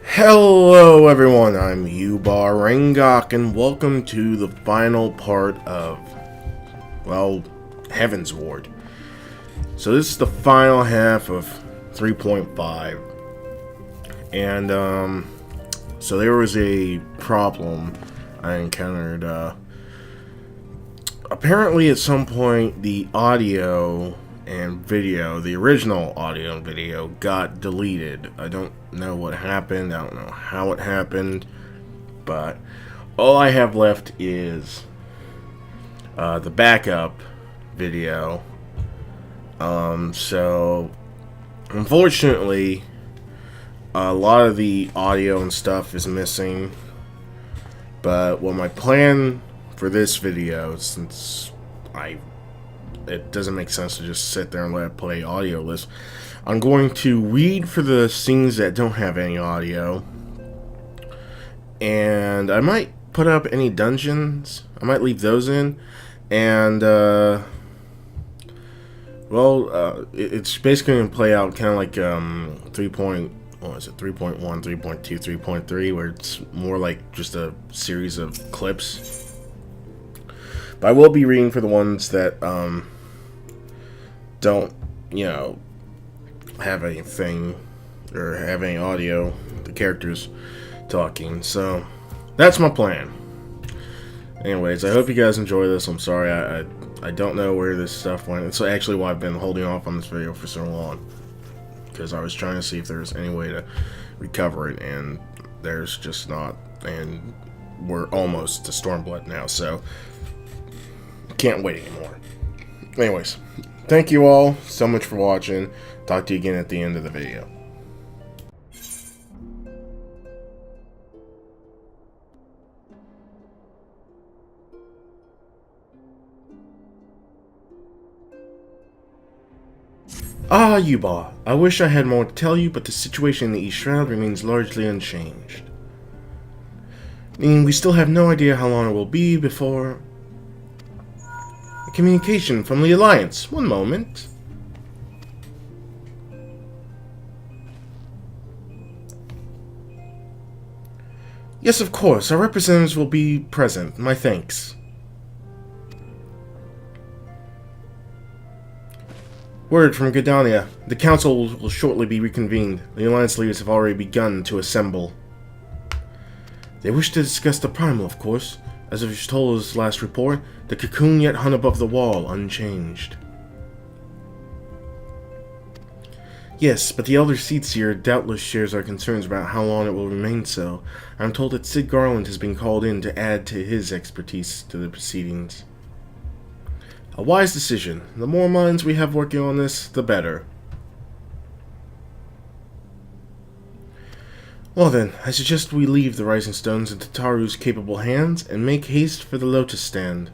Hello everyone, I'm Yubar, Reingok, and welcome to the final part of, well, Heavensward. So this is the final half of 3.5, and so there was a problem I encountered. Apparently at some point the audio and video, the original audio and video, got deleted. I don't know what happened, I don't know how it happened, but all I have left is the backup video. So unfortunately a lot of the audio and stuff is missing, but what my plan for this video, since it doesn't make sense to just sit there and let it play audioless, I'm going to read for the scenes that don't have any audio, and I might put up any dungeons. I might leave those in, and it's basically going to play out kind of like 3.1, 3.2, 3.3, where it's more like just a series of clips. But I will be reading for the ones that don't, have anything or have any audio, the characters talking. So that's my plan. Anyways, I hope you guys enjoy this. I'm sorry I don't know where this stuff went. It's actually why I've been holding off on this video for so long, because I was trying to see if there's any way to recover it, and there's just not. And we're almost to Stormblood now, so can't wait anymore. Anyways, thank you all so much for watching. Talk to you again at the end of the video. Ah, Yubar. I wish I had more to tell you, but the situation in the East Shroud remains largely unchanged. We still have no idea how long it will be before... Communication from the Alliance. One moment. Yes, of course. Our representatives will be present. My thanks. Word from Gardania. The Council will shortly be reconvened. The Alliance leaders have already begun to assemble. They wish to discuss the primal, of course. As of Yashtola's last report, the cocoon yet hung above the wall, unchanged. Yes, but the Elder Seedseer doubtless shares our concerns about how long it will remain so. I'm told that Sid Garland has been called in to add to his expertise to the proceedings. A wise decision. The more minds we have working on this, the better. Well then, I suggest we leave the Rising Stones into Taru's capable hands and make haste for the Lotus Stand.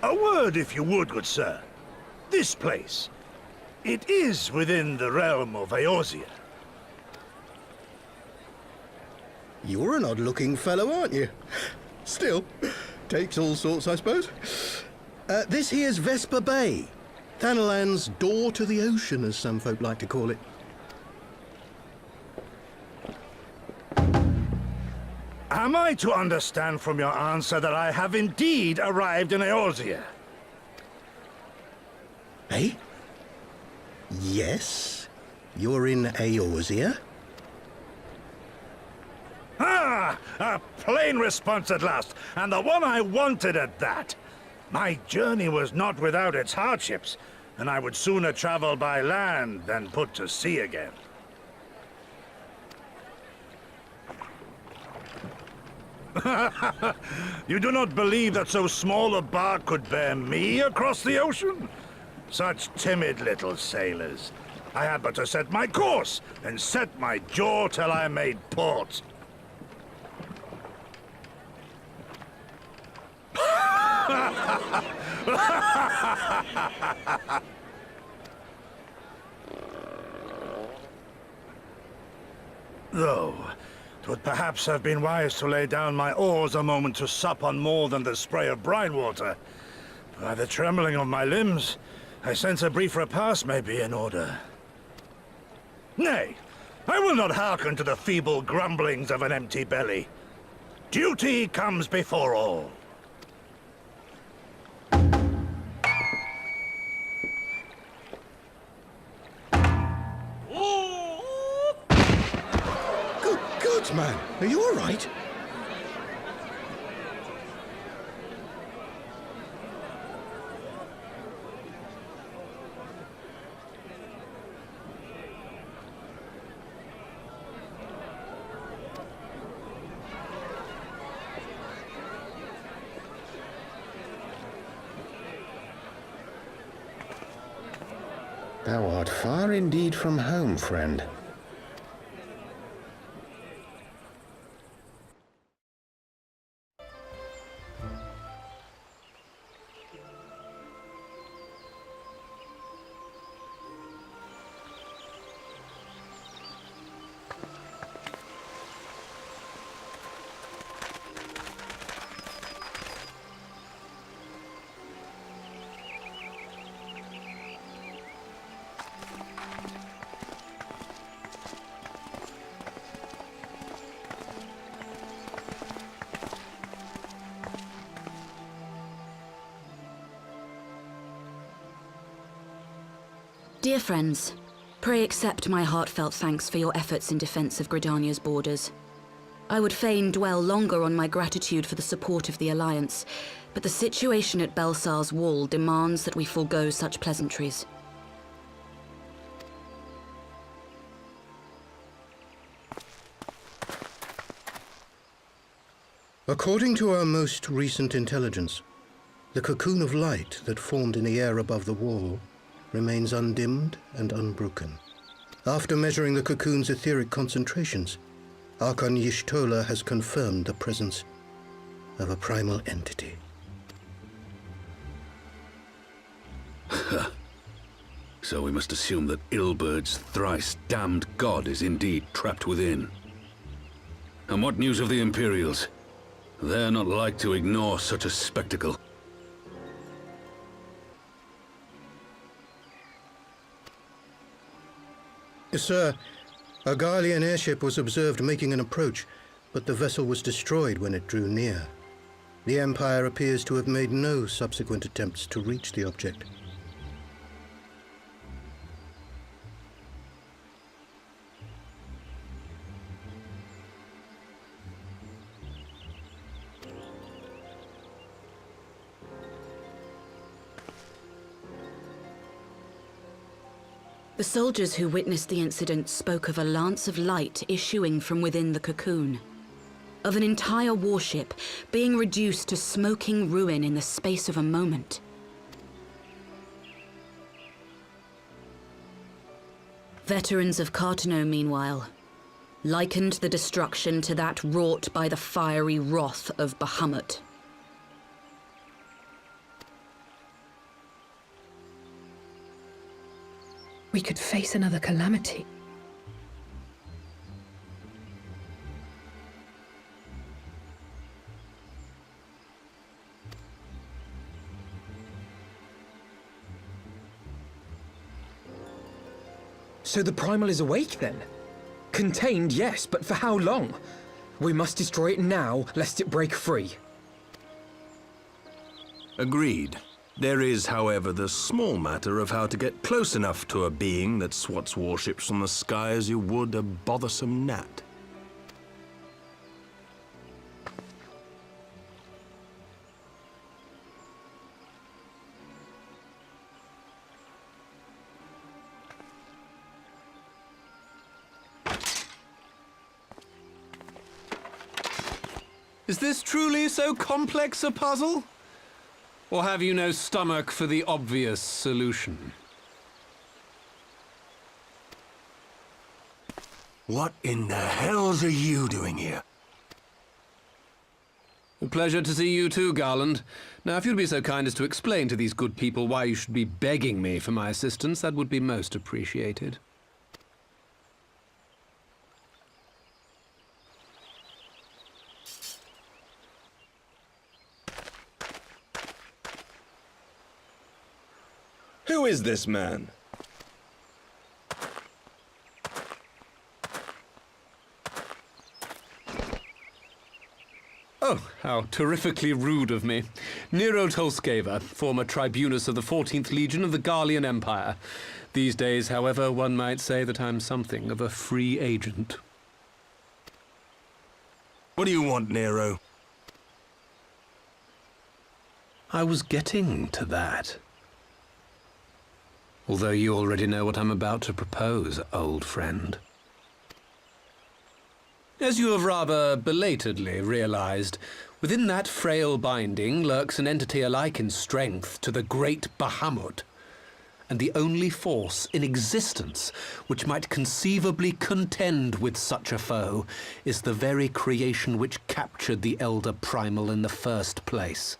A word, if you would, good sir. This place, it is within the realm of Eorzea. You're an odd-looking fellow, aren't you? Still, Takes all sorts, I suppose. This here's Vesper Bay. Thanalan's door to the ocean, as some folk like to call it. Am I to understand from your answer that I have indeed arrived in Eorzea? Eh? Yes? You're in Eorzea? Ah! A plain response at last, and the one I wanted at that. My journey was not without its hardships, and I would sooner travel by land than put to sea again. You do not believe that so small a bark could bear me across the ocean? Such timid little sailors. I had but to set my course, and set my jaw till I made port. Though, 'twould perhaps have been wise to lay down my oars a moment to sup on more than the spray of brine water. By the trembling of my limbs, I sense a brief repast may be in order. Nay, I will not hearken to the feeble grumblings of an empty belly. Duty comes before all. Good man. Are you all right? Thou art far indeed from home, friend. Dear friends, pray accept my heartfelt thanks for your efforts in defense of Gridania's borders. I would fain dwell longer on my gratitude for the support of the Alliance, but the situation at Belsar's Wall demands that we forego such pleasantries. According to our most recent intelligence, the cocoon of light that formed in the air above the wall remains undimmed and unbroken. After measuring the cocoon's etheric concentrations, Archon Y'shtola has confirmed the presence of a primal entity. So we must assume that Ilberd's thrice damned god is indeed trapped within. And what news of the Imperials? They're not like to ignore such a spectacle. Sir, a Garlean airship was observed making an approach, but the vessel was destroyed when it drew near. The Empire appears to have made no subsequent attempts to reach the object. The soldiers who witnessed the incident spoke of a lance of light issuing from within the cocoon, of an entire warship being reduced to smoking ruin in the space of a moment. Veterans of Cartano, meanwhile, likened the destruction to that wrought by the fiery wrath of Bahamut. We could face another calamity. So the primal is awake then? Contained, yes, but for how long? We must destroy it now, lest it break free. Agreed. There is, however, the small matter of how to get close enough to a being that swats warships from the sky as you would a bothersome gnat. Is this truly so complex a puzzle? Or have you no stomach for the obvious solution? What in the hells are you doing here? A pleasure to see you too, Garland. Now, if you'd be so kind as to explain to these good people why you should be begging me for my assistance, that would be most appreciated. Who is this man? Oh, how terrifically rude of me. Nero Tolskeva, former tribunus of the 14th Legion of the Garlean Empire. These days, however, one might say that I'm something of a free agent. What do you want, Nero? I was getting to that. Although you already know what I'm about to propose, old friend. As you have rather belatedly realized, within that frail binding lurks an entity alike in strength to the great Bahamut, and the only force in existence which might conceivably contend with such a foe is the very creation which captured the elder primal in the first place.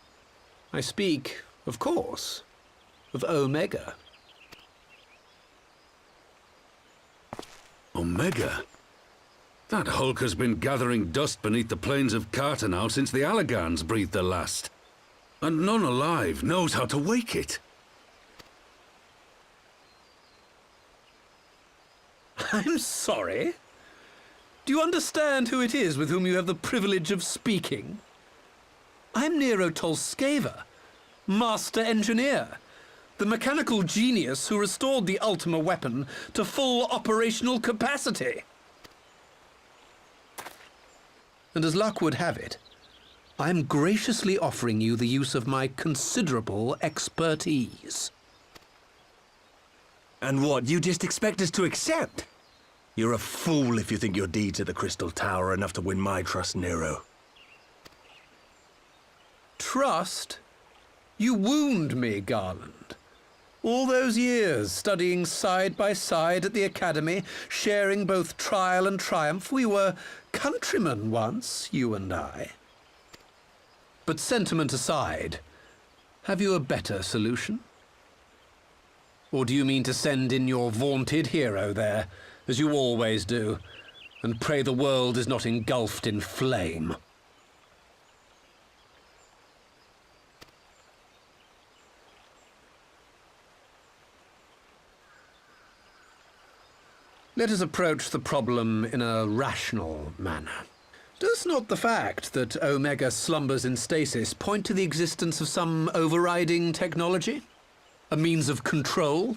I speak, of course, of Omega. Omega? That hulk has been gathering dust beneath the plains of Cartanau since the Allagans breathed their last. And none alive knows how to wake it. I'm sorry? Do you understand who it is with whom you have the privilege of speaking? I'm Nero Tolskeva, Master Engineer, the mechanical genius who restored the Ultima weapon to full operational capacity. And as luck would have it, I am graciously offering you the use of my considerable expertise. And what, you just expect us to accept? You're a fool if you think your deeds at the Crystal Tower are enough to win my trust, Nero. Trust? You wound me, Garland. All those years, studying side by side at the Academy, sharing both trial and triumph, we were countrymen once, you and I. But sentiment aside, have you a better solution? Or do you mean to send in your vaunted hero there, as you always do, and pray the world is not engulfed in flame? Let us approach the problem in a rational manner. Does not the fact that Omega slumbers in stasis point to the existence of some overriding technology? A means of control?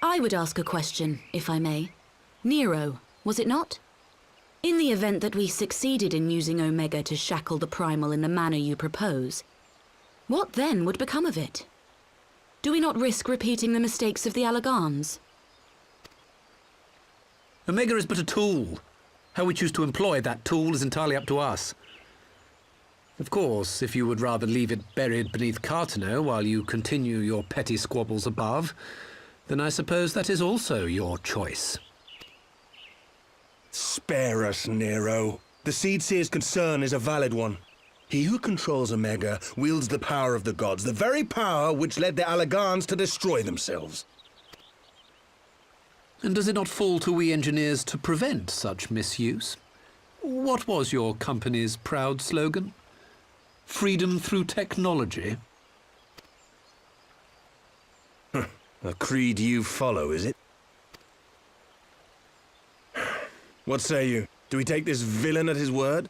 I would ask a question, if I may. Nero, was it not? In the event that we succeeded in using Omega to shackle the primal in the manner you propose, what then would become of it? Do we not risk repeating the mistakes of the Allagans? Omega is but a tool. How we choose to employ that tool is entirely up to us. Of course, if you would rather leave it buried beneath Cartanau while you continue your petty squabbles above, then I suppose that is also your choice. Spare us, Nero. The Seedseer's concern is a valid one. He who controls Omega wields the power of the gods, the very power which led the Allagans to destroy themselves. And does it not fall to we engineers to prevent such misuse? What was your company's proud slogan? Freedom through technology? A creed you follow, is it? What say you? Do we take this villain at his word?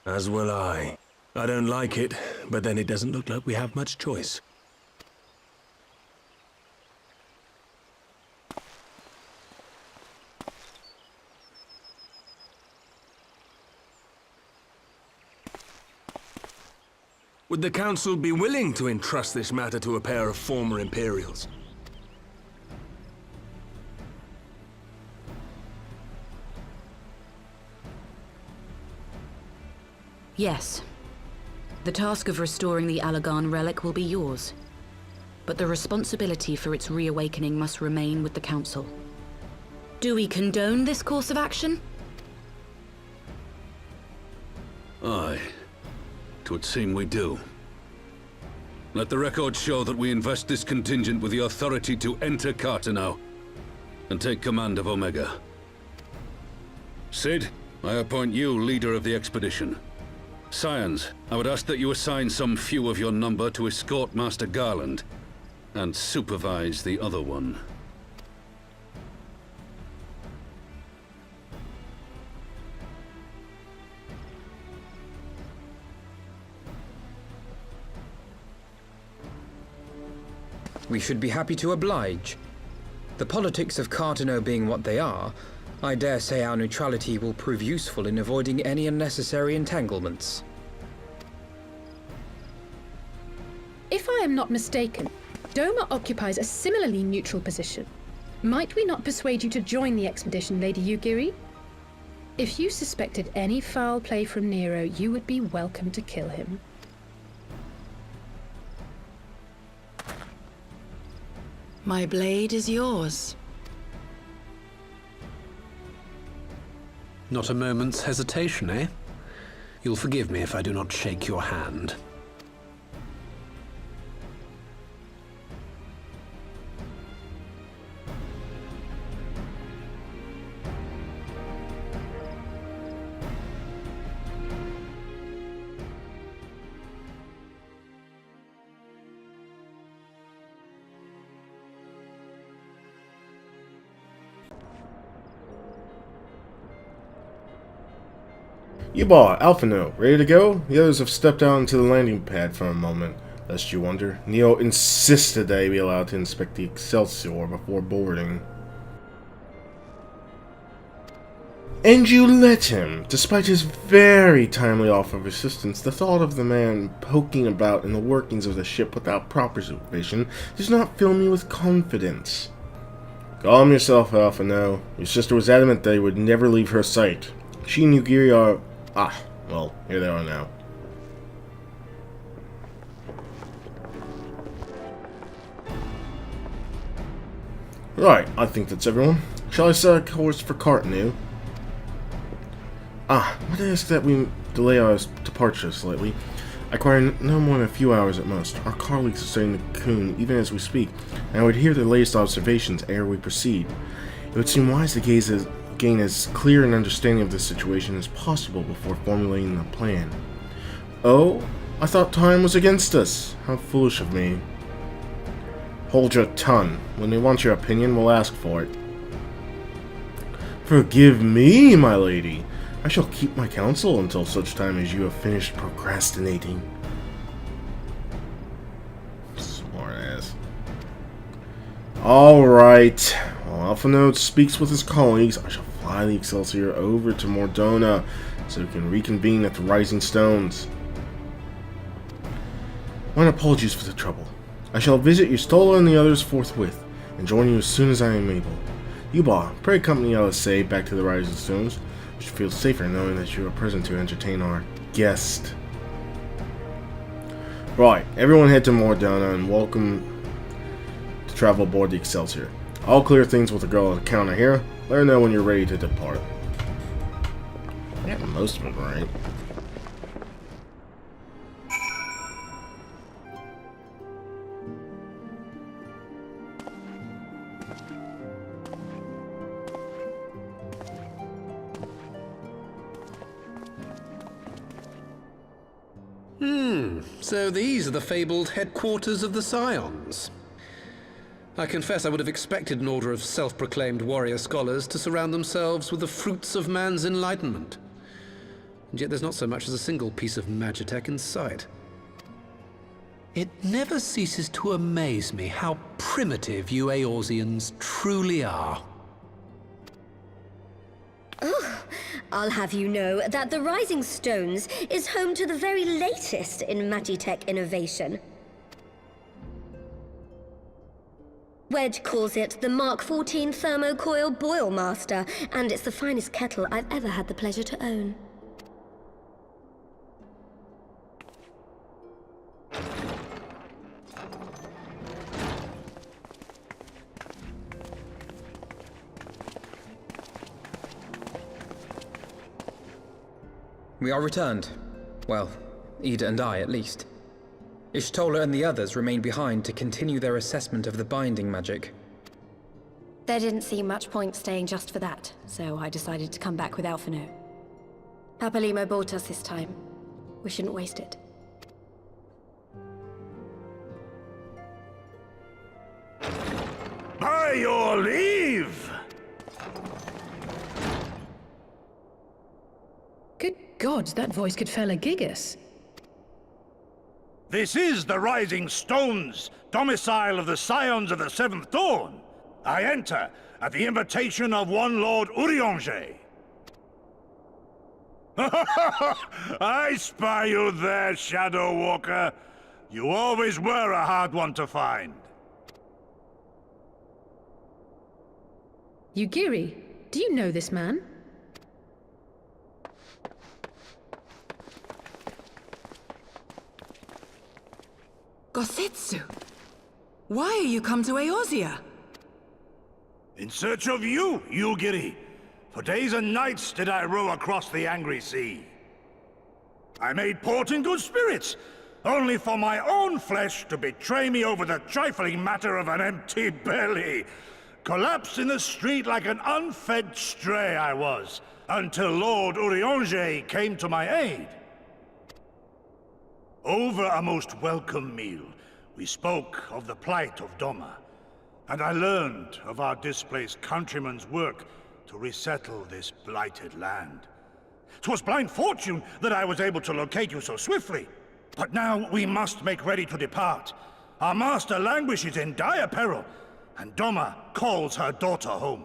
As will I. I don't like it, but then it doesn't look like we have much choice. Would the Council be willing to entrust this matter to a pair of former Imperials? Yes. The task of restoring the Allagan relic will be yours. But the responsibility for its reawakening must remain with the Council. Do we condone this course of action? Aye. 'Twould seem we do. Let the record show that we invest this contingent with the authority to enter Carteneau and take command of Omega. Cid, I appoint you leader of the expedition. Scions, I would ask that you assign some few of your number to escort Master Garland and supervise the other one. We should be happy to oblige. The politics of Carteneau being what they are, I dare say our neutrality will prove useful in avoiding any unnecessary entanglements. If I am not mistaken, Doma occupies a similarly neutral position. Might we not persuade you to join the expedition, Lady Yuugiri? If you suspected any foul play from Nero, you would be welcome to kill him. My blade is yours. Not a moment's hesitation, eh? You'll forgive me if I do not shake your hand. Yubar, Alphino, ready to go? The others have stepped out into the landing pad for a moment, lest you wonder. Nero insisted they be allowed to inspect the Excelsior before boarding. And you let him, despite his very timely offer of assistance. The thought of the man poking about in the workings of the ship without proper supervision does not fill me with confidence. Calm yourself, Alphino. Your sister was adamant they would never leave her sight. She and Yuugiri are... well, here they are now. Right, I think that's everyone. Shall I set a course for Carteneau? Might I ask that we delay our departure slightly? I require no more than a few hours at most. Our colleagues are studying the cocoon even as we speak, and I would hear their latest observations ere we proceed. It would seem wise to gain as clear an understanding of this situation as possible before formulating a plan. Oh, I thought time was against us. How foolish of me. Hold your tongue. When we want your opinion, we'll ask for it. Forgive me, my lady. I shall keep my counsel until such time as you have finished procrastinating. Smart ass. Alright. While Alphino speaks with his colleagues, I shall fly the Excelsior over to Mordona so we can reconvene at the Rising Stones. My apologies for the trouble. I shall visit Yustola and the others forthwith, and join you as soon as I am able. Yubar, pray accompany LSA back to the Rising Stones. We should feel safer knowing that you are present to entertain our guest. Right, everyone head to Mordona and welcome to travel aboard the Excelsior. I'll clear things with the girl at the counter here. Let her know when you're ready to depart. I got most of it right. So these are the fabled headquarters of the Scions. I confess I would have expected an order of self-proclaimed warrior scholars to surround themselves with the fruits of man's enlightenment. And yet there's not so much as a single piece of magitech in sight. It never ceases to amaze me how primitive you Eorzeans truly are. Oh, I'll have you know that the Rising Stones is home to the very latest in magitech innovation. Wedge calls it the Mark 14 Thermocoil Boil Master, and it's the finest kettle I've ever had the pleasure to own. We are returned. Well, Ida and I, at least. Ishtola and the others remained behind to continue their assessment of the binding magic. There didn't seem much point staying just for that, so I decided to come back with Alphino. Papalimo bought us this time. We shouldn't waste it. By your leave! Good God, that voice could fell a gigas. This is the Rising Stones, domicile of the Scions of the Seventh Dawn. I enter at the invitation of one Lord Urianger. I spy you there, Shadow Walker. You always were a hard one to find. Yuugiri, do you know this man? Gosetsu, why are you come to Eorzea? In search of you, Yuugiri. For days and nights did I row across the angry sea. I made port in good spirits, only for my own flesh to betray me over the trifling matter of an empty belly. Collapsed in the street like an unfed stray I was, until Lord Urianger came to my aid. Over a most welcome meal, we spoke of the plight of Doma, and I learned of our displaced countrymen's work to resettle this blighted land. 'Twas blind fortune that I was able to locate you so swiftly, but now we must make ready to depart. Our master languishes in dire peril, and Doma calls her daughter home.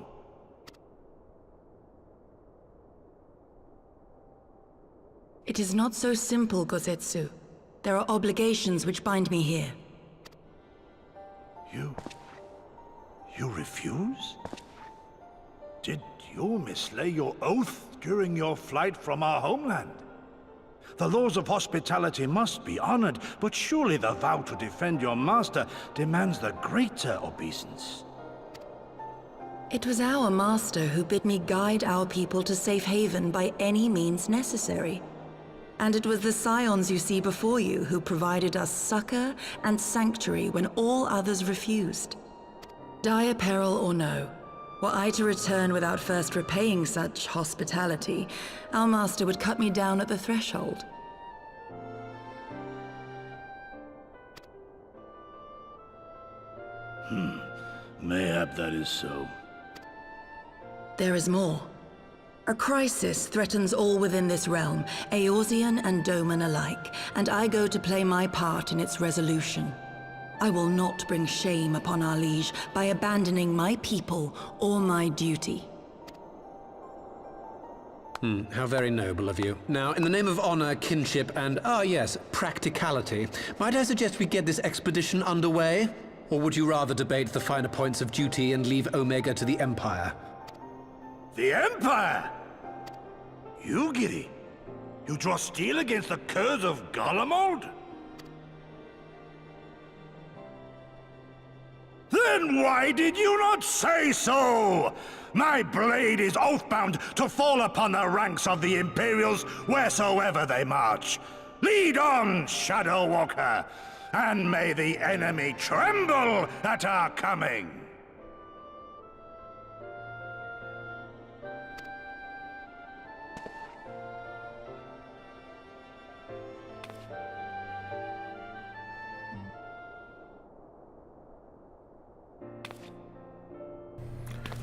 It is not so simple, Gosetsu. There are obligations which bind me here. You refuse? Did you mislay your oath during your flight from our homeland? The laws of hospitality must be honored, but surely the vow to defend your master demands the greater obeisance. It was our master who bid me guide our people to safe haven by any means necessary. And it was the Scions you see before you who provided us succor and sanctuary when all others refused. Dire peril or no, were I to return without first repaying such hospitality, our master would cut me down at the threshold. Mayhap that is so. There is more. A crisis threatens all within this realm, Eorzean and Doman alike, and I go to play my part in its resolution. I will not bring shame upon our liege by abandoning my people or my duty. How very noble of you. Now, in the name of honor, kinship, and, yes, practicality, might I suggest we get this expedition underway? Or would you rather debate the finer points of duty and leave Omega to the Empire? The Empire? Yuugiri, you draw steel against the curse of Garlemold? Then why did you not say so? My blade is oath-bound to fall upon the ranks of the Imperials wheresoever they march. Lead on, Shadow Walker, and may the enemy tremble at our coming.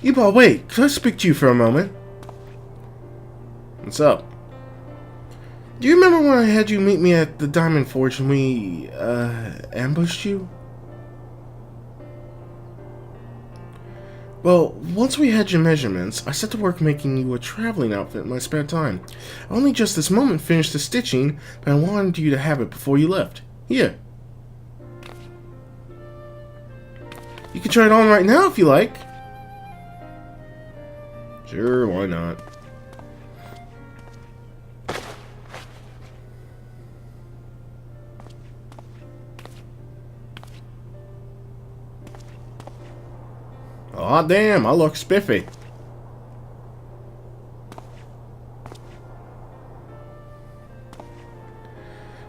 Yubar, wait, can I speak to you for a moment? What's up? Do you remember when I had you meet me at the Diamond Forge and we, ambushed you? Well, once we had your measurements, I set to work making you a traveling outfit in my spare time. I only just this moment finished the stitching, but I wanted you to have it before you left. Here. You can try it on right now if you like. Sure, why not? Aw, damn, I look spiffy.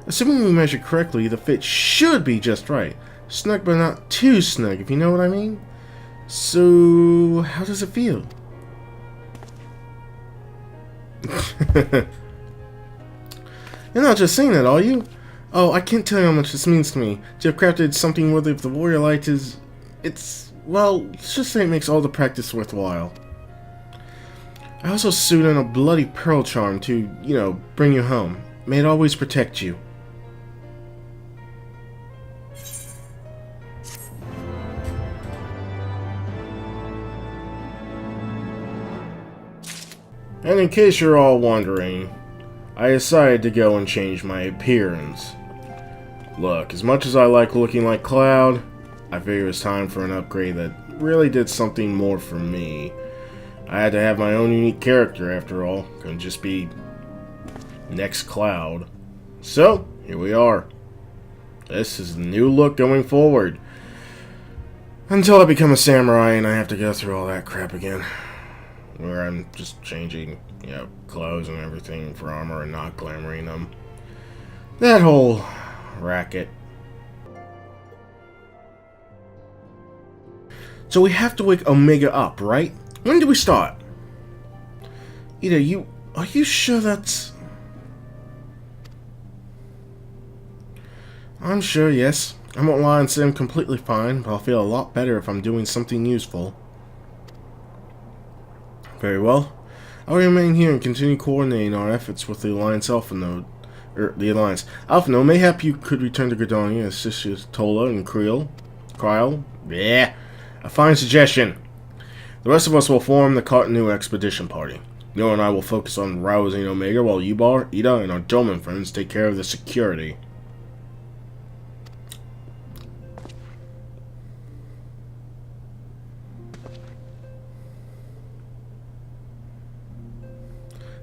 Assuming we measure correctly, the fit should be just right. Snug but not too snug, if you know what I mean. So, how does it feel? You're not just saying that, are you? Oh, I can't tell you how much this means to me. To have crafted something worthy of the warrior light is... well, let's just say it makes all the practice worthwhile. I also sewed in a bloody pearl charm to, you know, bring you home. May it always protect you. And in case you're all wondering, I decided to go and change my appearance. Look, as much as I like looking like Cloud, I figured it was time for an upgrade that really did something more for me. I had to have my own unique character after all, couldn't just be next Cloud. So, here we are. This is the new look going forward. Until I become a samurai and I have to go through all that crap again. Where I'm just changing, you know, clothes and everything for armor and not glamoring them. That whole racket. So we have to wake Omega up, right? When do we start? Are you sure that's... I'm sure, yes. I won't lie and say I'm completely fine, but I'll feel a lot better if I'm doing something useful. Very well. I'll remain here and continue coordinating our efforts with the Alliance Alpha Node. The Alliance. Alpha Node, mayhap you could return to Gridania and assist you with Tola and Kryle. Yeah. A fine suggestion. The rest of us will form the Cartanu Expedition Party. Nero and I will focus on rousing Omega while Yubar, Ida, and our Doma friends take care of the security.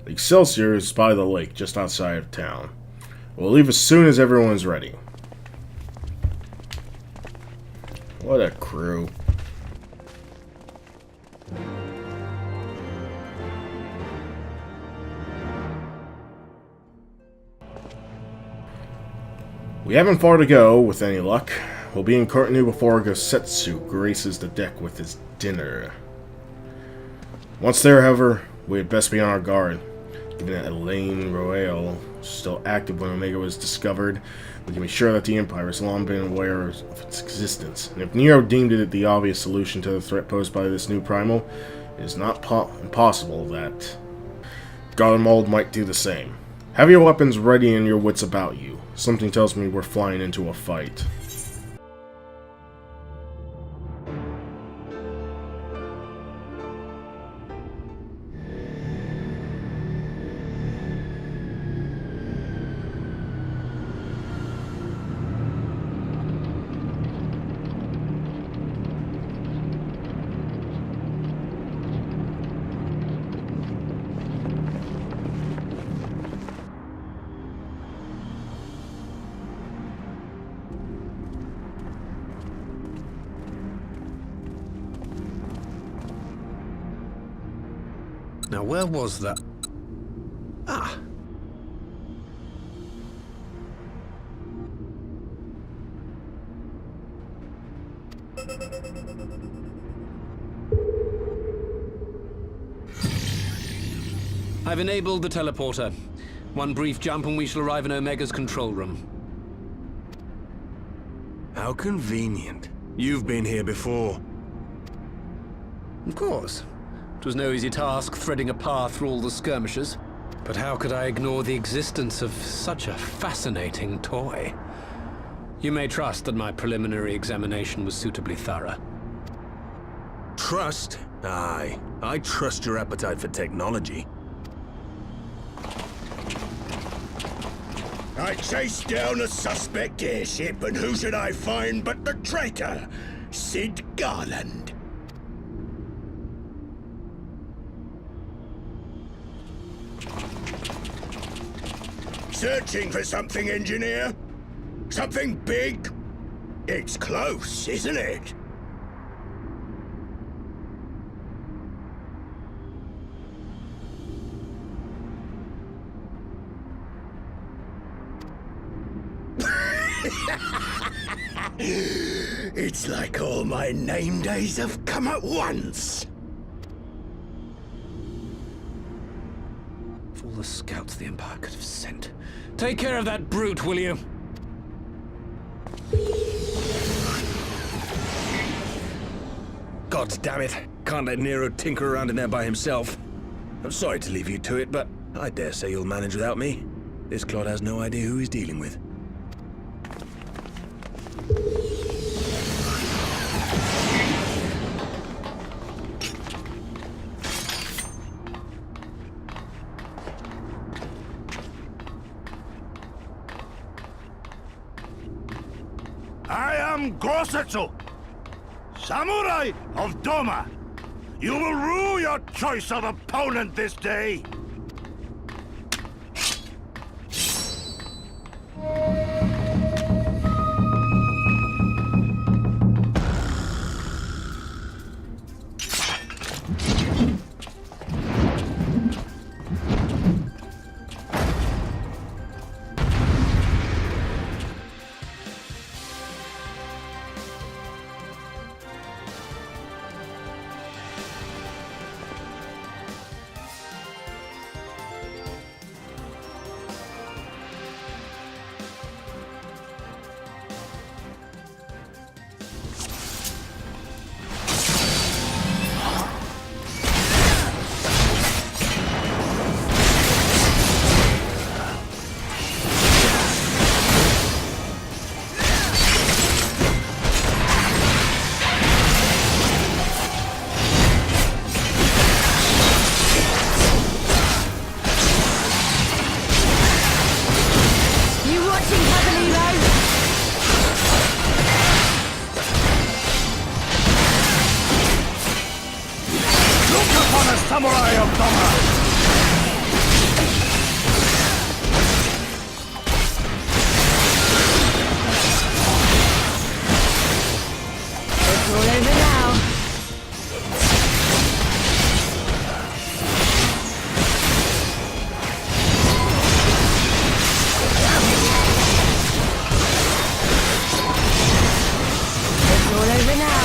The Excelsior is by the lake, just outside of town. We'll leave as soon as everyone's ready. What a crew. We haven't far to go, with any luck. We'll be in Cartanu before Gosetsu graces the deck with his dinner. Once there, however, we had best be on our guard. Given that Elaine Royale was still active when Omega was discovered, we can be sure that the Empire has long been aware of its existence. And if Nero deemed it the obvious solution to the threat posed by this new primal, it is not impossible that Garlean might do the same. Have your weapons ready and your wits about you. Something tells me we're flying into a fight. Now, where was that? Ah. I've enabled the teleporter. One brief jump and we shall arrive in Omega's control room. How convenient. You've been here before. Of course. It was no easy task threading a path through all the skirmishes. But how could I ignore the existence of such a fascinating toy? You may trust that my preliminary examination was suitably thorough. Trust? Aye. I trust your appetite for technology. I chased down a suspect airship, and who should I find but the traitor, Sid Garland. Searching for something, engineer? Something big? It's close, isn't it? It's like all my name days have come at once. Of all the scouts the Empire could have sent. Take care of that brute, will you? God damn it. Can't let Nero tinker around in there by himself. I'm sorry to leave you to it, but I dare say you'll manage without me. This clod has no idea who he's dealing with. I am Gosetsu, Samurai of Doma. You will rue your choice of opponent this day. Samurai of Doma! It's all over now. It's all over now.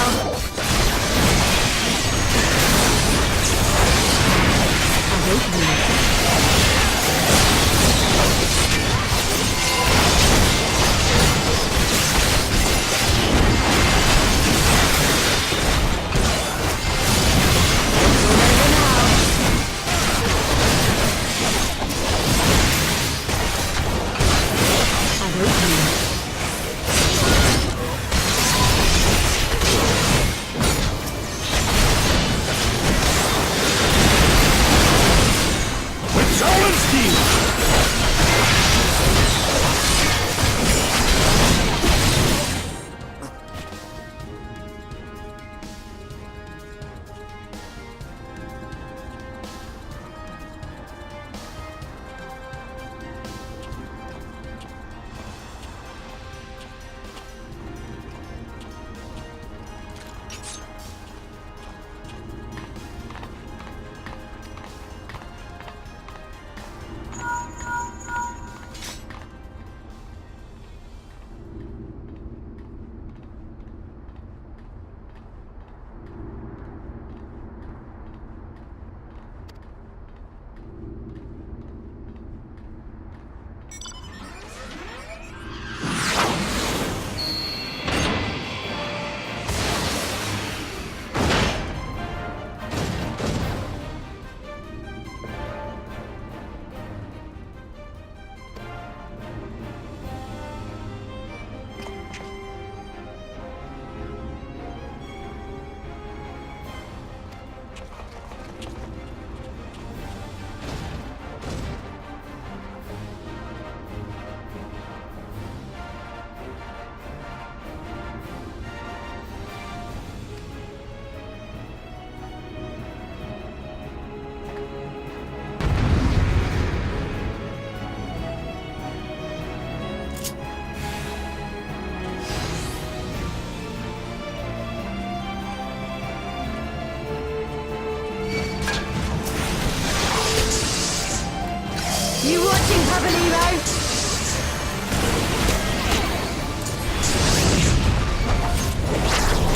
You watching, Pavalino?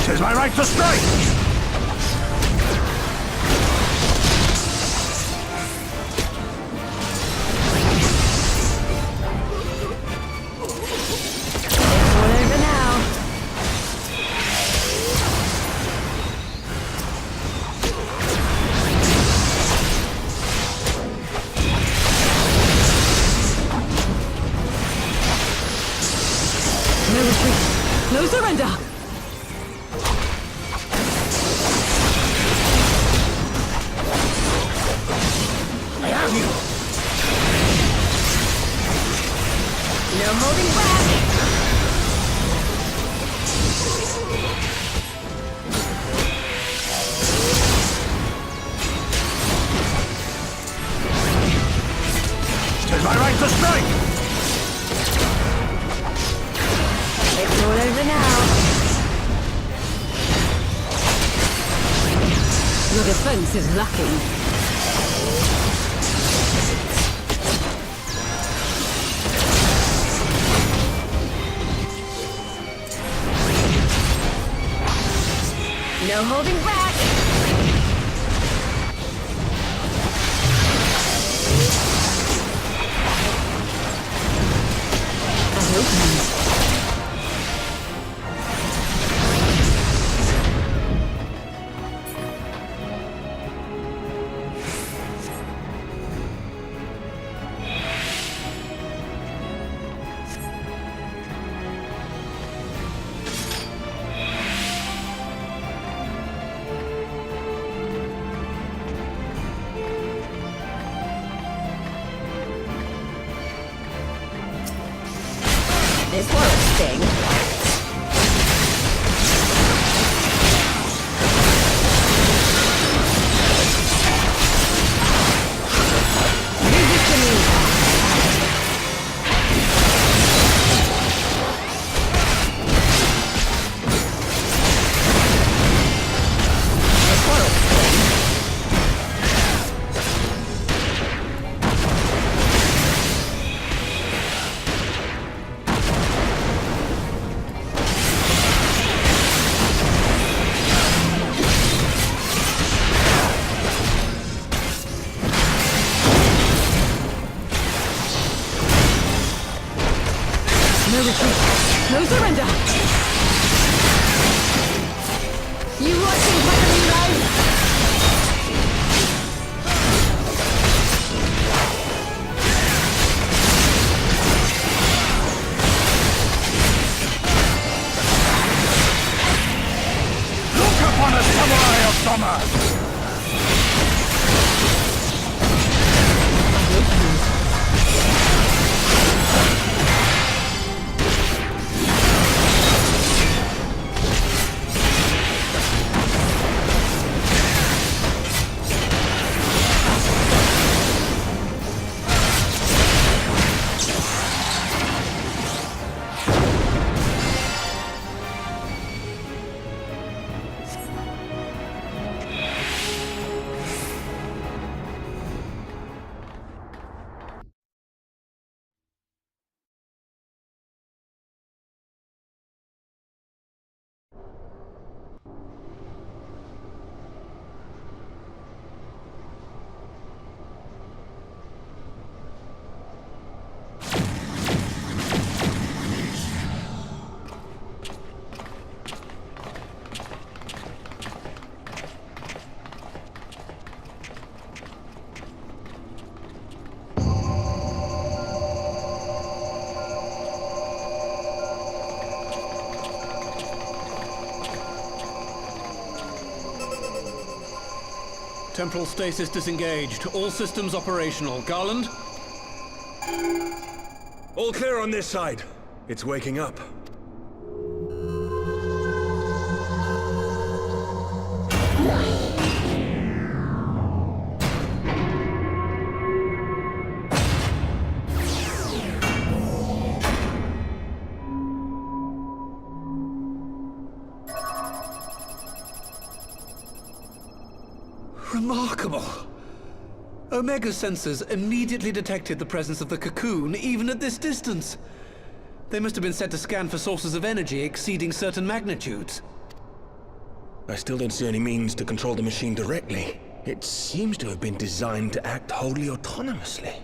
'Tis my right to strike! All over now. No retreat. No surrender. I have you! No holding back. Tis my right to strike! It's all over now. Your defense is lacking. No holding back. That opens. This won't sting. Leave it to me. This won't sting. No retreat. No surrender. You watching, Pavalino? Look upon a samurai of Doma! Temporal stasis disengaged. All systems operational. Garland? All clear on this side. It's waking up. Remarkable. Omega sensors immediately detected the presence of the cocoon, even at this distance. They must have been set to scan for sources of energy exceeding certain magnitudes. I still don't see any means to control the machine directly. It seems to have been designed to act wholly autonomously.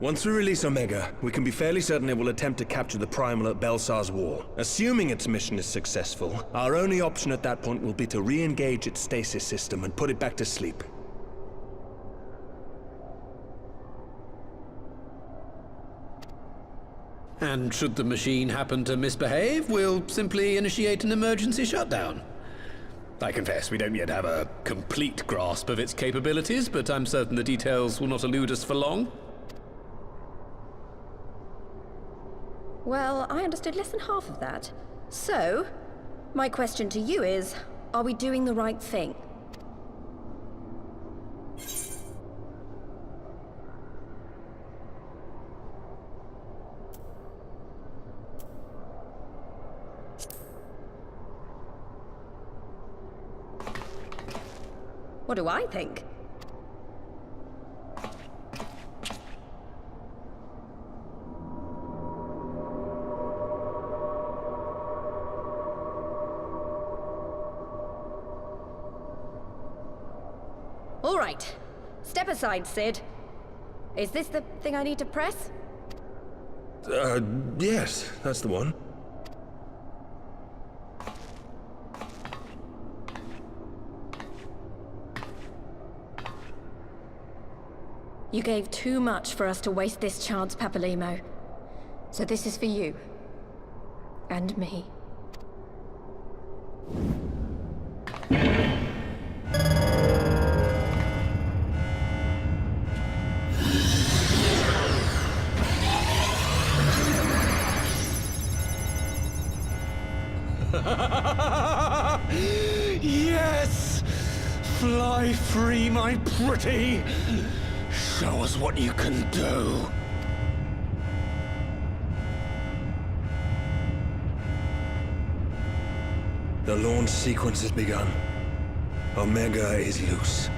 Once we release Omega, we can be fairly certain it will attempt to capture the primal at Belsar's wall. Assuming its mission is successful, our only option at that point will be to re-engage its stasis system and put it back to sleep. And should the machine happen to misbehave, we'll simply initiate an emergency shutdown. I confess we don't yet have a complete grasp of its capabilities, but I'm certain the details will not elude us for long. Well, I understood less than half of that. So, my question to you is, are we doing the right thing? What do I think? All right. Step aside, Sid. Is this the thing I need to press? Yes, that's the one. You gave too much for us to waste this chance, Papalimo. So this is for you. And me. Yes! Fly free, my pretty! Show us what you can do. The launch sequence has begun. Omega is loose.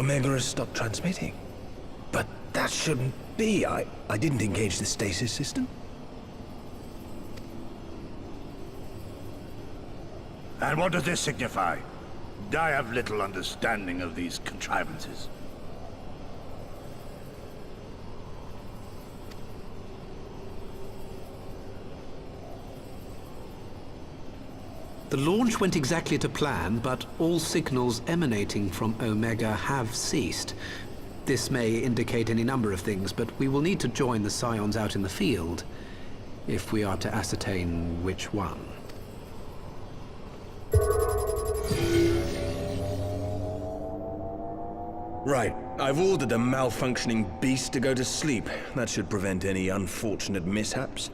Omega has stopped transmitting. But that shouldn't be. I didn't engage the stasis system. And what does this signify? I have little understanding of these contrivances. The launch went exactly to plan, but all signals emanating from Omega have ceased. This may indicate any number of things, but we will need to join the Scions out in the field if we are to ascertain which one. Right. I've ordered a malfunctioning beast to go to sleep. That should prevent any unfortunate mishaps.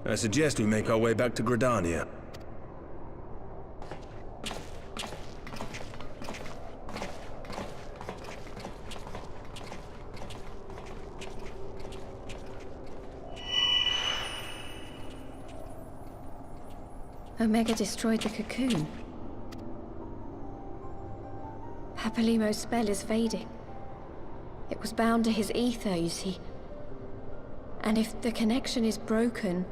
I suggest we make our way back to Gridania. Omega destroyed the cocoon. Papalimo's spell is fading. It was bound to his ether, you see. And if the connection is broken...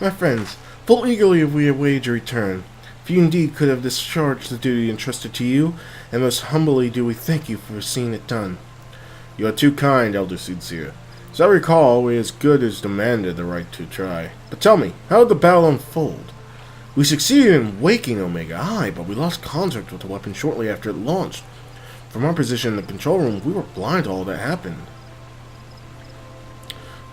My friends, full eagerly we await your return. If you indeed could have discharged the duty entrusted to you, and most humbly do we thank you for seeing it done. You are too kind, Elder Sincere. As I recall, we as good as demanded the right to try. But tell me, how did the battle unfold? We succeeded in waking Omega, aye, but we lost contact with the weapon shortly after it launched. From our position in the control room, we were blind to all that happened.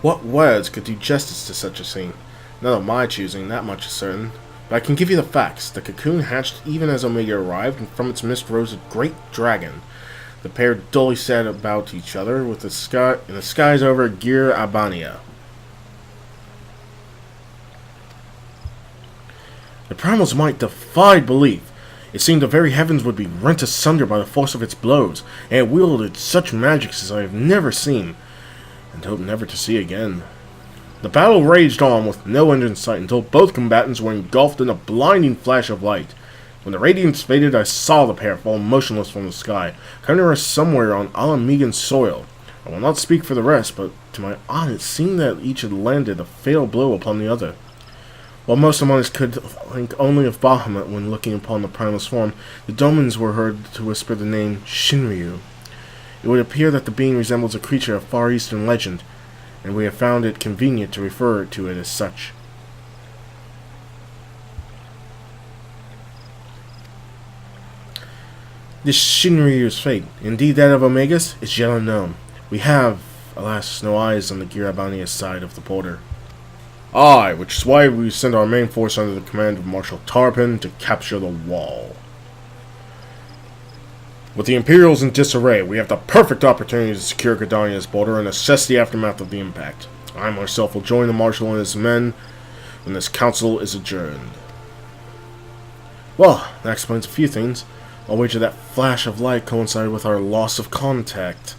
What words could do justice to such a scene? None of my choosing, that much is certain. But I can give you the facts. The cocoon hatched even as Omega arrived, and from its mist rose a great dragon. The pair dully sat about each other with the sky in the skies over Gir Albania. The primal's might defied belief. It seemed the very heavens would be rent asunder by the force of its blows, and it wielded such magics as I have never seen, and hope never to see again. The battle raged on with no end in sight until both combatants were engulfed in a blinding flash of light. When the radiance faded, I saw the pair fall motionless from the sky, coming to rest somewhere on Alamegan soil. I will not speak for the rest, but to my eye it seemed that each had landed a fatal blow upon the other. While most among us could think only of Bahamut when looking upon the primal's form, the Domans were heard to whisper the name Shinryu. It would appear that the being resembles a creature of Far Eastern legend, and we have found it convenient to refer to it as such. This Shinryu's fate, indeed that of Omega's, is yet unknown. We have, alas, no eyes on the Girabania side of the border. Aye, which is why we send our main force under the command of Marshal Tarpin to capture the wall. With the Imperials in disarray, we have the perfect opportunity to secure Gridania's border and assess the aftermath of the impact. I myself will join the Marshal and his men when this council is adjourned. Well, that explains a few things. I'll wager that flash of light coincided with our loss of contact.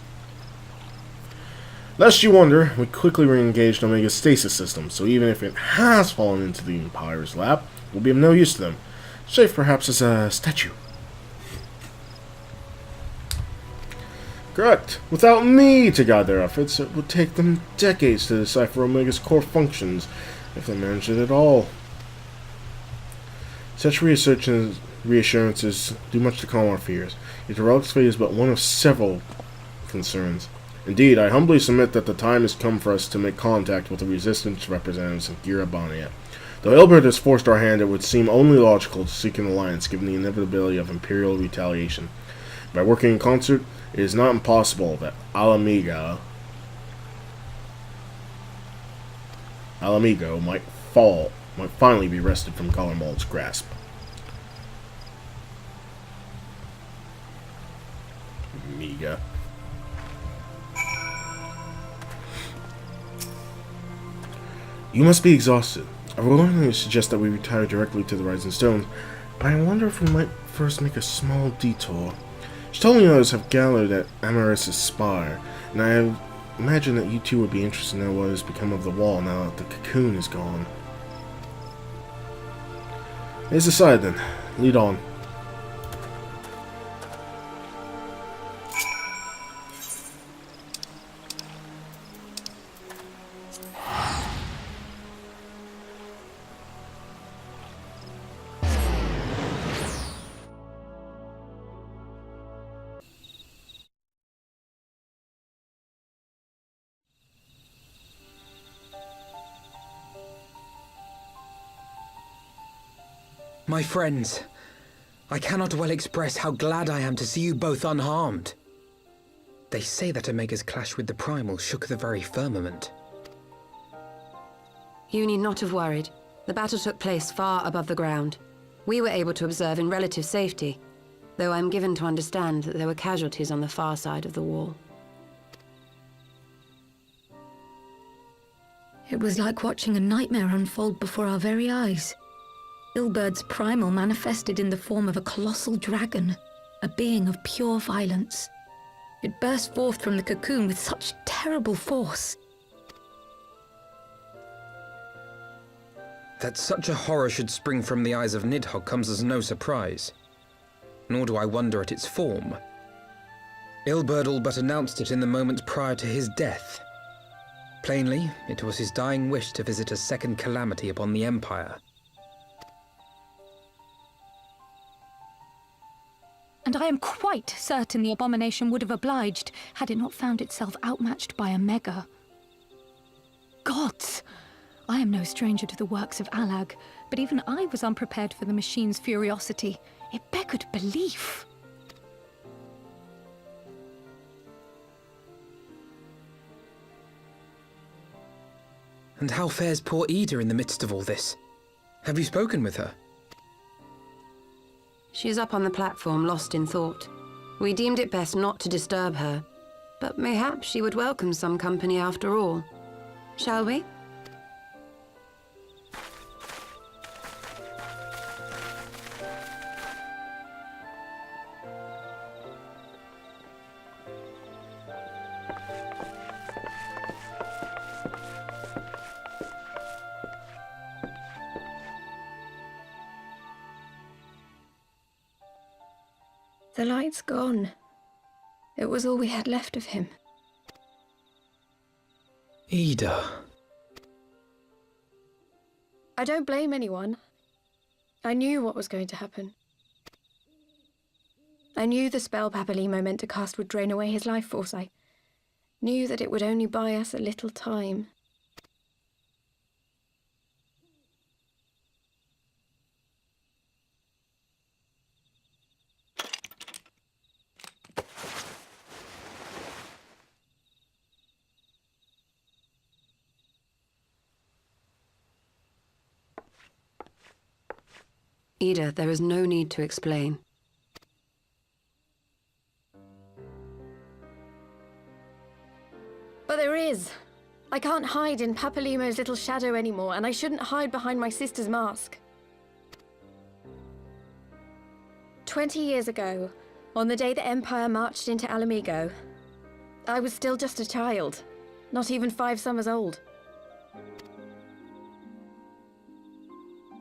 Lest you wonder, we quickly re-engaged Omega's stasis system, so even if it has fallen into the Empire's lap, it will be of no use to them, save perhaps as a statue. Correct. Without me to guide their efforts, it would take them decades to decipher Omega's core functions, if they managed it at all. Such reassurances do much to calm our fears, yet the relic's fate is but one of several concerns. Indeed, I humbly submit that the time has come for us to make contact with the resistance representatives of Girabania. Though Ilberd has forced our hand, it would seem only logical to seek an alliance given the inevitability of Imperial retaliation. By working in concert, it is not impossible that Alamigo might finally be wrested from Garlean's grasp. Amiga. You must be exhausted. I would only suggest that we retire directly to the Rising Stones, but I wonder if we might first make a small detour. She told me others have gathered at Amaris' spire, and I imagine that you two would be interested to know what has become of the wall now that the cocoon is gone. Let's decide then. Lead on. My friends, I cannot well express how glad I am to see you both unharmed. They say that Omega's clash with the primal shook the very firmament. You need not have worried. The battle took place far above the ground. We were able to observe in relative safety, though I'm given to understand that there were casualties on the far side of the wall. It was like watching a nightmare unfold before our very eyes. Ilberd's primal manifested in the form of a colossal dragon, a being of pure violence. It burst forth from the cocoon with such terrible force. That such a horror should spring from the eyes of Nidhogg comes as no surprise. Nor do I wonder at its form. Ilberd all but announced it in the moments prior to his death. Plainly, it was his dying wish to visit a second calamity upon the Empire. And I am quite certain the abomination would have obliged had it not found itself outmatched by a mega. Gods! I am no stranger to the works of Allag, but even I was unprepared for the machine's furiosity. It beggared belief. And how fares poor Ida in the midst of all this? Have you spoken with her? She's up on the platform, lost in thought. We deemed it best not to disturb her, but mayhaps she would welcome some company after all. Shall we? The light's gone. It was all we had left of him. Ida. I don't blame anyone. I knew what was going to happen. I knew the spell Papalimo meant to cast would drain away his life force. I knew that it would only buy us a little time. Ida, there is no need to explain. But there is. I can't hide in Papalimo's little shadow anymore, and I shouldn't hide behind my sister's mask. 20 years ago, on the day the Empire marched into Alamigo, I was still just a child, not even 5 summers old.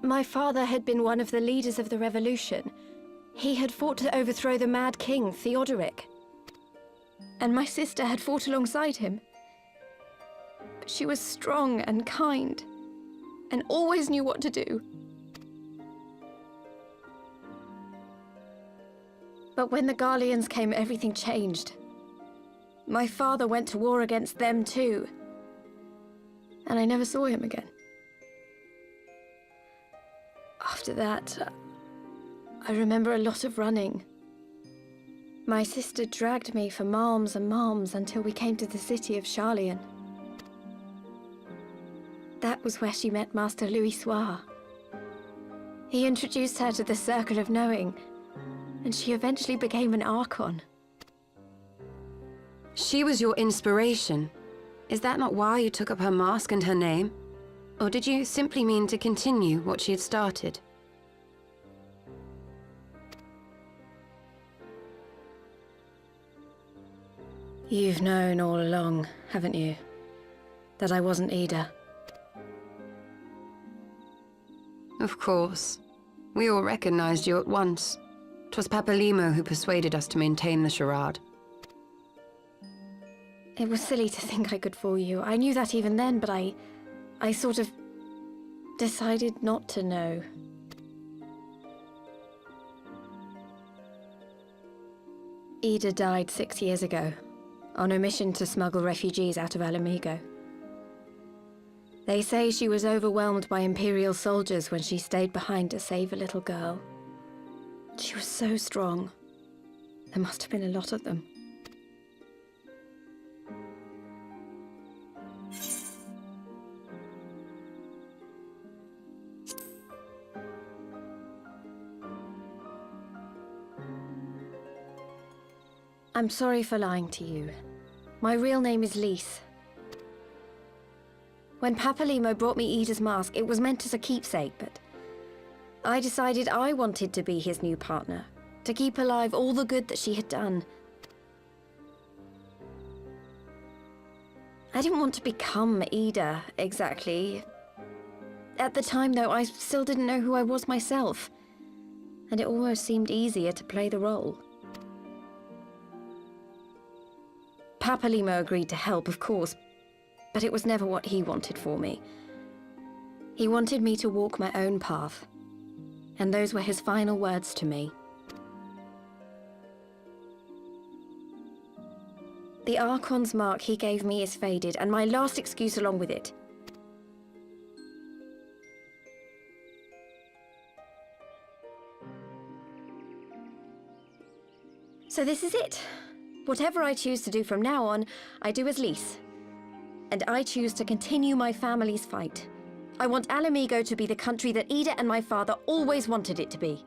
My father had been one of the leaders of the revolution. He had fought to overthrow the Mad King, Theodoric. And my sister had fought alongside him. But she was strong and kind, and always knew what to do. But when the Garleans came, everything changed. My father went to war against them too, and I never saw him again. After that, I remember a lot of running. My sister dragged me for malms and malms until we came to the city of Scion. That was where she met Master Louis Soir. He introduced her to the Circle of Knowing, and she eventually became an Archon. She was your inspiration. Is that not why you took up her mask and her name? Or did you simply mean to continue what she had started? You've known all along, haven't you? That I wasn't Ida. Of course. We all recognized you at once. 'Twas Papalimo who persuaded us to maintain the charade. It was silly to think I could fool you. I knew that even then, but I sort of decided not to know. Ida died 6 years ago, on a mission to smuggle refugees out of Alamigo. They say she was overwhelmed by Imperial soldiers when she stayed behind to save a little girl. She was so strong. There must have been a lot of them. I'm sorry for lying to you. My real name is Lise. When Papalimo brought me Ida's mask, it was meant as a keepsake, but I decided I wanted to be his new partner, to keep alive all the good that she had done. I didn't want to become Ida, exactly. At the time, though, I still didn't know who I was myself, and it almost seemed easier to play the role. Papalimo agreed to help, of course, but it was never what he wanted for me. He wanted me to walk my own path, and those were his final words to me. The Archon's mark he gave me is faded, and my last excuse along with it. So this is it. Whatever I choose to do from now on, I do as Lys. And I choose to continue my family's fight. I want Alamigo to be the country that Ida and my father always wanted it to be.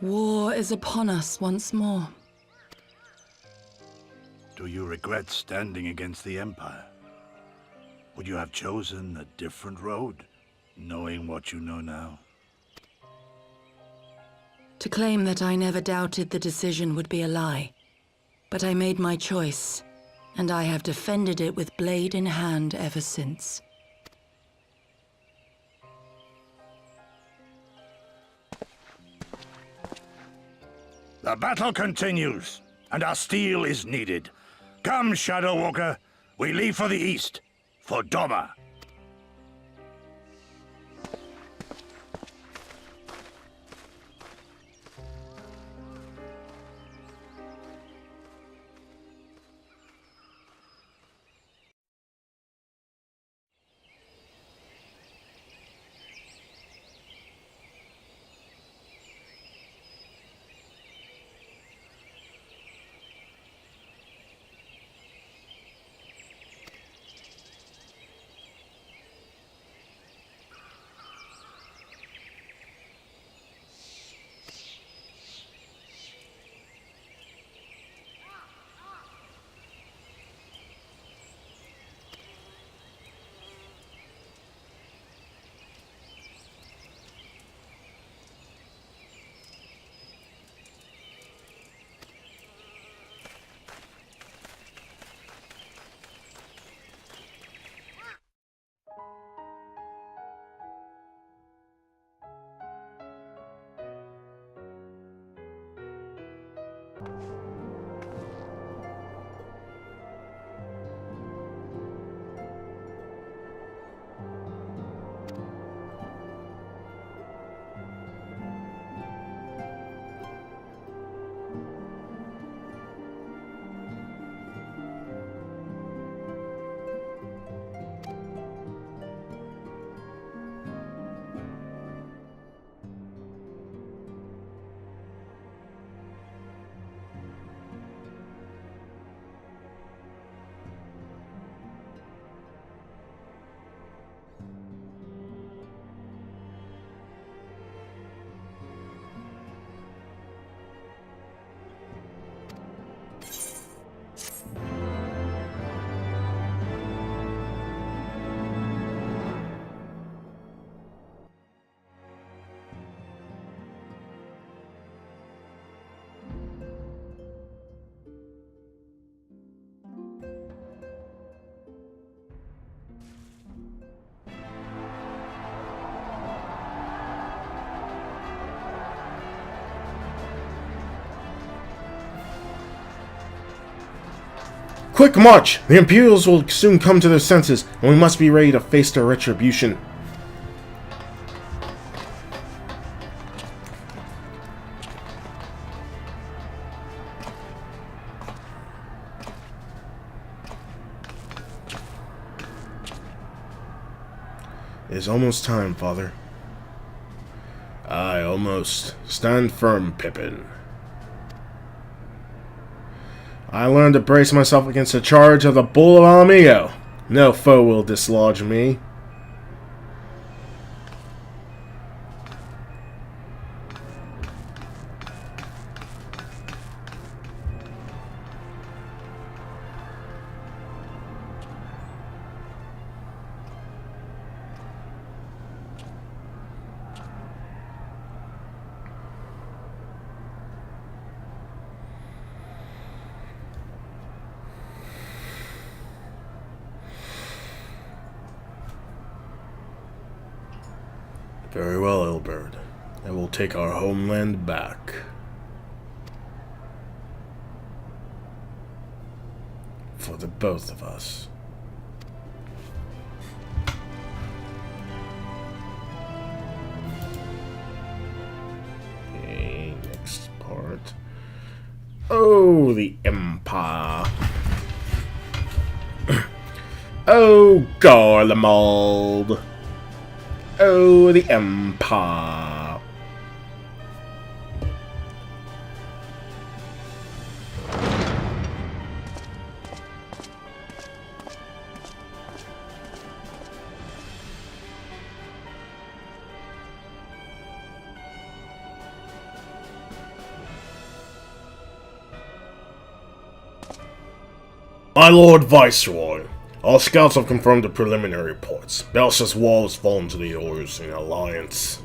War is upon us once more. Do you regret standing against the Empire? Would you have chosen a different road, knowing what you know now? To claim that I never doubted the decision would be a lie. But I made my choice, and I have defended it with blade in hand ever since. The battle continues, and our steel is needed. Come, Shadow Walker, we leave for the east, for Doma. Quick march! The Imperials will soon come to their senses, and we must be ready to face their retribution. It is almost time, Father. Aye, almost. Stand firm, Pippin. I learned to brace myself against the charge of the Bull of Alamigo. No foe will dislodge me. Very well, Ilberd. I will take our homeland back. For the both of us. Okay, next part. Oh, the Empire. Oh, Garlean. Oh, the Empire. My Lord Viceroy, our scouts have confirmed the preliminary reports. Belsar's wall has fallen to the Orusing Alliance.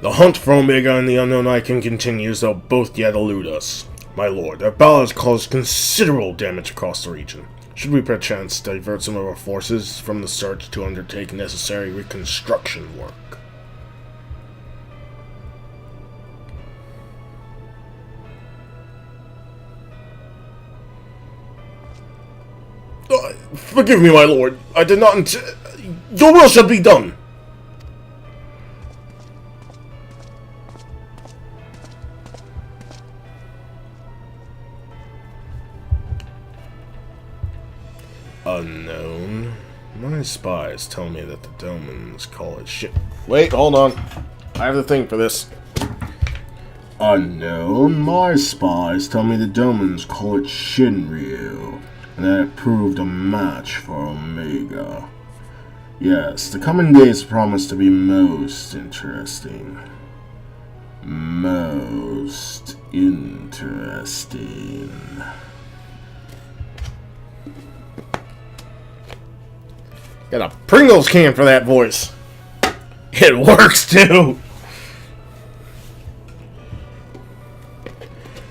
The hunt for Omega and the Unknown Icon continues, though both yet elude us. My lord, their battle has caused considerable damage across the region. Should we perchance divert some of our forces from the search to undertake necessary reconstruction work? Forgive me, my lord. I did not Your will shall be done. Unknown. My spies tell me that the Domans call it shit. Wait, hold on. I have the thing for this. Unknown. My spies tell me the Domans call it Shinryu, and that it proved a match for Omega. Yes, the coming days promise to be most interesting. Most interesting. Got a Pringles can for that voice. It works too.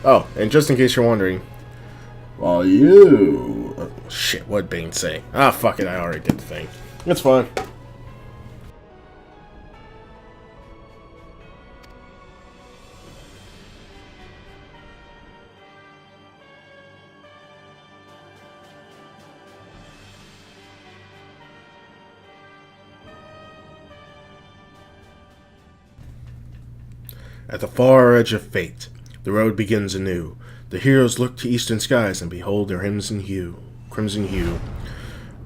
Oh, and just in case you're wondering, well, shit, what'd Bane say? Ah, fuck it, I already did the thing. It's fine. At the far edge of fate, the road begins anew. The heroes look to eastern skies and behold their crimson hue.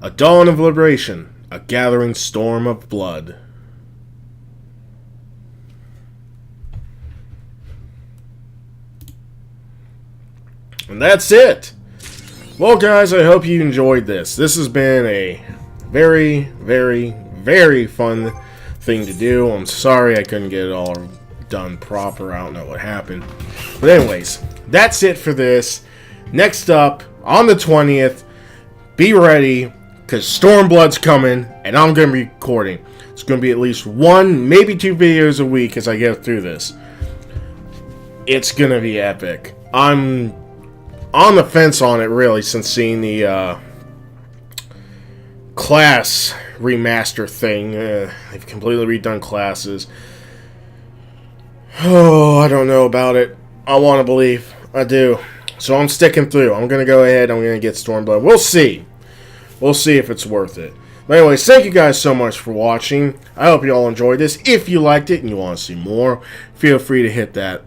A dawn of liberation, a gathering storm of blood. And that's it! Well, guys, I hope you enjoyed this. This has been a very, very, very fun thing to do. I'm sorry I couldn't get it all done proper. I don't know what happened. But anyways, that's it for this. Next up, on the 20th, be ready, because Stormblood's coming, and I'm going to be recording. It's going to be at least 1, maybe 2 videos a week as I get through this. It's going to be epic. I'm on the fence on it, really, since seeing the class remaster thing. They've completely redone classes. Oh, I don't know about it. I want to believe. I do. So I'm sticking through. I'm going to go ahead. I'm going to get Stormblood. We'll see. We'll see if it's worth it. But anyways, thank you guys so much for watching. I hope you all enjoyed this. If you liked it and you want to see more, feel free to hit that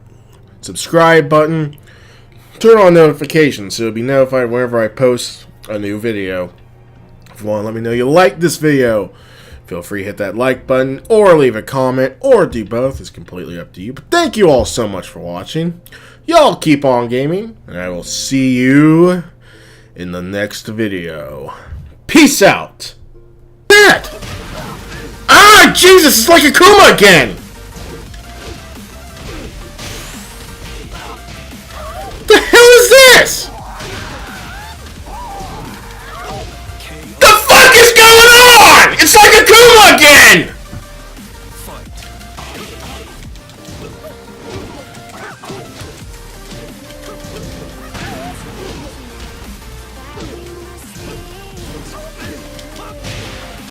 subscribe button. Turn on notifications so you'll be notified whenever I post a new video. If you want to let me know you like this video, feel free to hit that like button, or leave a comment, or do both. It's completely up to you. But thank you all so much for watching. Y'all keep on gaming, and I will see you in the next video. Peace out! That! Ah, Jesus, it's like a Kuma again! The hell is this? The fuck is going on? It's like a Kuma again!